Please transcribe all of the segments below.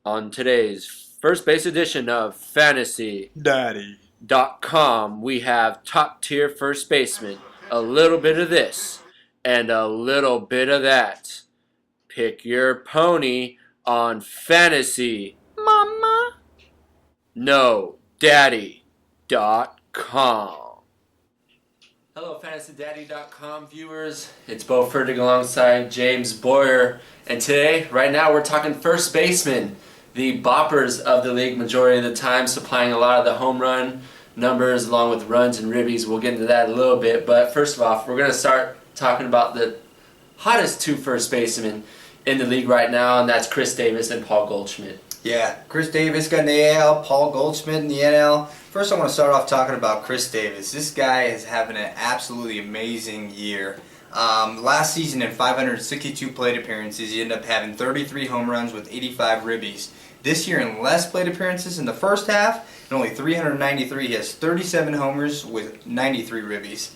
On today's first base edition of Daddy. FantasyDaddy.com, we have top tier first baseman, a little bit of this and a little bit of that. Pick your pony on Fantasy Mama. No Daddy.com. Hello, FantasyDaddy.com viewers. It's Bo Fertig alongside James Boyer. And today, right now, we're talking first baseman, the boppers of the league majority of the time, supplying a lot of the home run numbers along with runs and ribbies. We'll get into that a little bit. But first of all, we're going to start talking about the hottest two first basemen in the league right now, and that's Chris Davis and Paul Goldschmidt. Yeah, Chris Davis got in the AL, Paul Goldschmidt in the NL. First, I want to start off talking about Chris Davis. This guy is having an absolutely amazing year. Last season, in 562 plate appearances, he ended up having 33 home runs with 85 ribbies. This year, in less plate appearances in the first half, and only 393, he has 37 homers with 93 ribbies.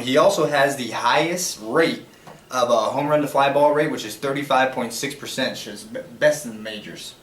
He also has the highest rate of a home run to fly ball rate, which is 35.6%, which is best in the majors.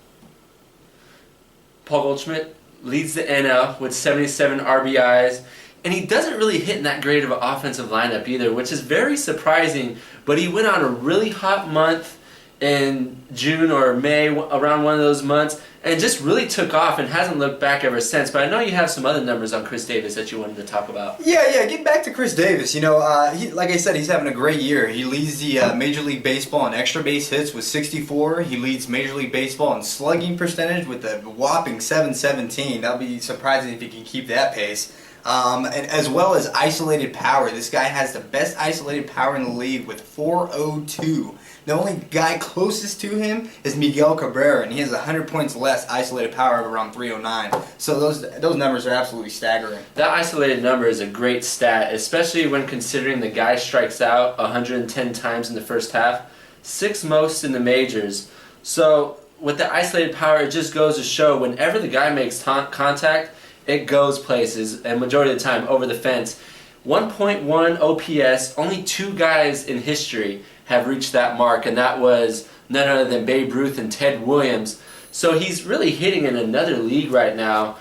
Paul Goldschmidt leads the NL with 77 RBIs, and he doesn't really hit in that great of an offensive lineup either, which is very surprising. But he went on a really hot month in June or May, around one of those months, and just really took off and hasn't looked back ever since. But I know you have some other numbers on Chris Davis that you wanted to talk about. Yeah, getting back to Chris Davis, like I said, he's having a great year. He leads the Major League Baseball in extra base hits with 64. He leads Major League Baseball in slugging percentage with a whopping 717. That'll be surprising if he can keep that pace. And as well as isolated power. This guy has the best isolated power in the league with 402. The only guy closest to him is Miguel Cabrera, and he has 100 points less isolated power of around 309. So those numbers are absolutely staggering. That isolated number is a great stat, especially when considering the guy strikes out 110 times in the first half, 6th most in the majors. So with the isolated power, it just goes to show whenever the guy makes contact, it goes places, and majority of the time over the fence. 1.1 OPS, only two guys in history have reached that mark, and that was none other than Babe Ruth and Ted Williams. So he's really hitting in another league right now,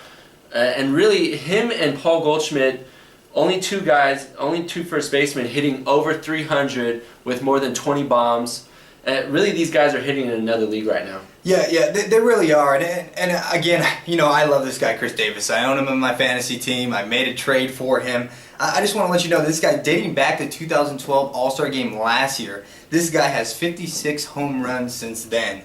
and really him and Paul Goldschmidt, only two first basemen hitting over 300 with more than 20 bombs. Really, these guys are hitting in another league right now. Yeah, they really are. And again, I love this guy, Chris Davis. I own him on my fantasy team. I made a trade for him. I just want to let you know, this guy, dating back to 2012 All-Star Game last year, this guy has 56 home runs since then.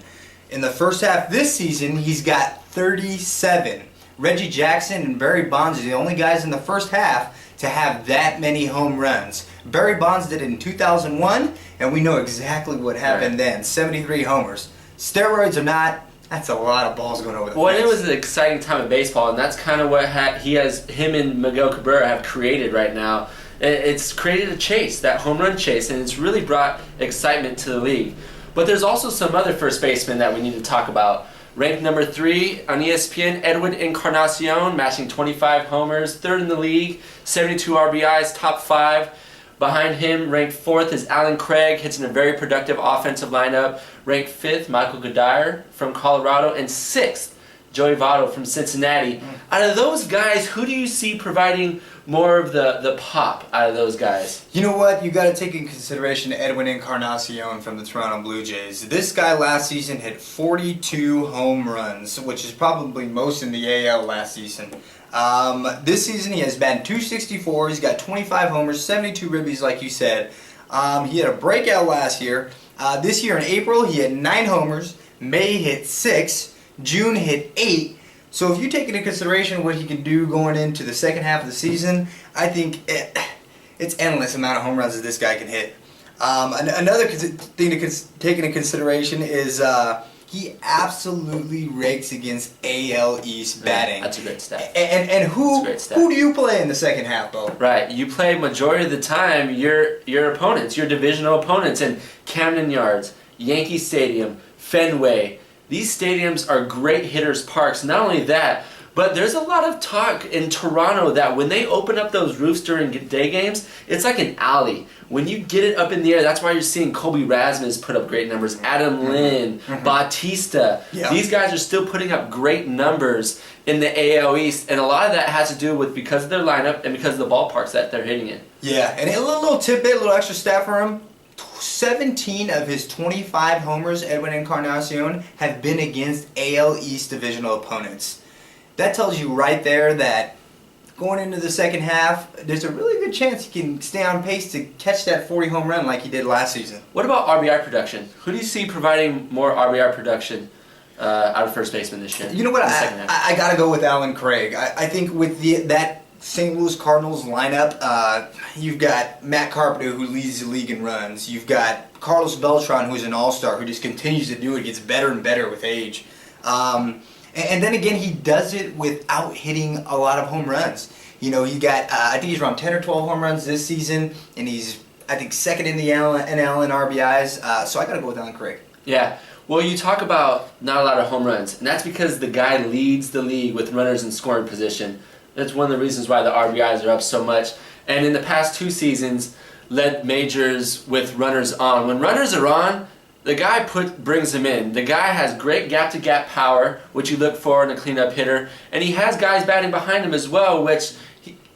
In the first half this season, he's got 37. Reggie Jackson and Barry Bonds are the only guys in the first half to have that many home runs. Barry Bonds did it in 2001, and we know exactly what happened then. 73 homers. Steroids or not, that's a lot of balls going over the fence. It was an exciting time of baseball, and that's kind of what him and Miguel Cabrera have created right now. It's created a chase, that home run chase, and it's really brought excitement to the league. But there's also some other first basemen that we need to talk about. Ranked number 3 on ESPN, Edwin Encarnacion, matching 25 homers, 3rd in the league, 72 RBIs, top 5. Behind him, ranked 4th, is Alan Craig, hits in a very productive offensive lineup. Ranked 5th, Michael Goodire from Colorado, and 6th, Joey Votto from Cincinnati. Out of those guys, who do you see providing more of the pop out of those guys? You know what? You got to take in consideration Edwin Encarnacion from the Toronto Blue Jays. This guy last season hit 42 home runs, which is probably most in the AL last season. This season he has batted .264. He's got 25 homers, 72 ribbies, like you said. He had a breakout last year. This year in April he had 9 homers. May hit 6. June hit 8. So if you take into consideration what he can do going into the second half of the season, I think it's endless amount of home runs that this guy can hit. Another thing to take into consideration is he absolutely rakes against AL East batting. That's a great stat. And who do you play in the second half, Bo? Right, you play majority of the time your opponents, your divisional opponents, in Camden Yards, Yankee Stadium, Fenway. These stadiums are great hitters' parks. Not only that, But there's a lot of talk in Toronto that when they open up those roofs during day games, it's like an alley. When you get it up in the air, that's why you're seeing Kobe Rasmus put up great numbers, Adam Lin, Bautista. Yeah. These guys are still putting up great numbers in the AL East, and a lot of that has to do with because of their lineup and because of the ballparks that they're hitting in. Yeah, and a little tidbit, a little extra stat for him. 17 of his 25 homers, Edwin Encarnacion, have been against AL East divisional opponents. That tells you right there that going into the second half, there's a really good chance he can stay on pace to catch that 40 home run like he did last season. What about RBI production? Who do you see providing more RBI production out of first baseman this year? You know what? I got to go with Alan Craig. I think with that St. Louis Cardinals lineup, you've got Matt Carpenter, who leads the league in runs. You've got Carlos Beltran, who's an all-star, who just continues to do it, gets better and better with age. And then again, he does it without hitting a lot of home runs. You know, he got, I think he's around 10 or 12 home runs this season, and he's, I think, second in the NL in RBIs. So I got to go with Alan Craig. Yeah. Well, you talk about not a lot of home runs, and that's because the guy leads the league with runners in scoring position. That's one of the reasons why the RBIs are up so much. And in the past 2 seasons, led majors with runners on. When runners are on, the guy brings them in. The guy has great gap-to-gap power, which you look for in a cleanup hitter, and he has guys batting behind him as well, which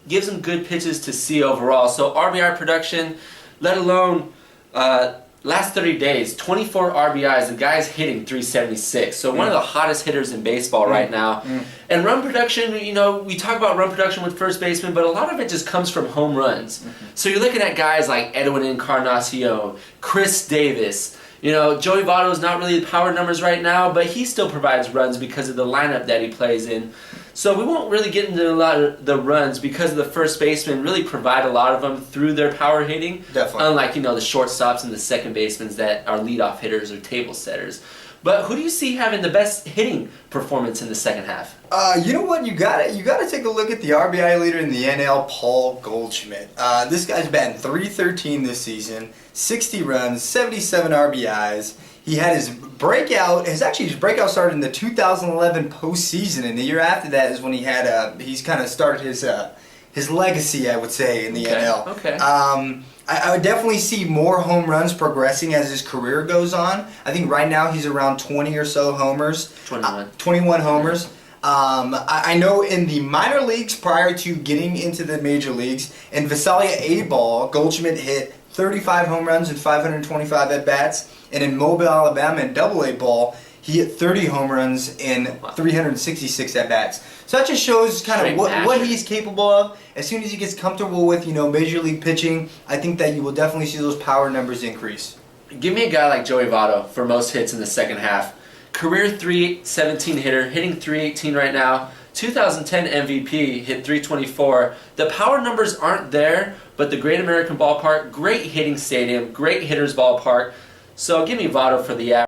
gives him good pitches to see overall. So RBI production, let alone last 30 days, 24 RBIs. The guy's hitting 376. So one of the hottest hitters in baseball right now. And run production, you know, we talk about run production with first baseman, but a lot of it just comes from home runs. So you're looking at guys like Edwin Encarnacion, Chris Davis. You know, Joey Votto's not really the power numbers right now, but he still provides runs because of the lineup that he plays in. So we won't really get into a lot of the runs because the first basemen really provide a lot of them through their power hitting. Definitely. Unlike, you know, the shortstops and the second basemen that are leadoff hitters or table setters. But who do you see having the best hitting performance in the second half? You know what? You got to take a look at the RBI leader in the NL, Paul Goldschmidt. This guy's batting .313 this season, 60 runs, 77 RBIs. He had his breakout started in the 2011 postseason, and the year after that is when he's kind of started his legacy, I would say, in the NL. Okay. I would definitely see more home runs progressing as his career goes on. I think right now he's around 20 or so homers. 21 homers. I know in the minor leagues prior to getting into the major leagues, in Visalia A-ball, Goldschmidt hit 35 home runs and 525 at-bats. And in Mobile, Alabama, in Double-A ball, he hit 30 home runs in 366 at-bats. So that just shows kind of what he's capable of. As soon as he gets comfortable with, you know, major league pitching, I think that you will definitely see those power numbers increase. Give me a guy like Joey Votto for most hits in the second half. Career .317 hitter, hitting .318 right now. 2010 MVP, hit .324. The power numbers aren't there, but the Great American Ballpark, great hitting stadium, great hitters ballpark. So give me Votto for the average.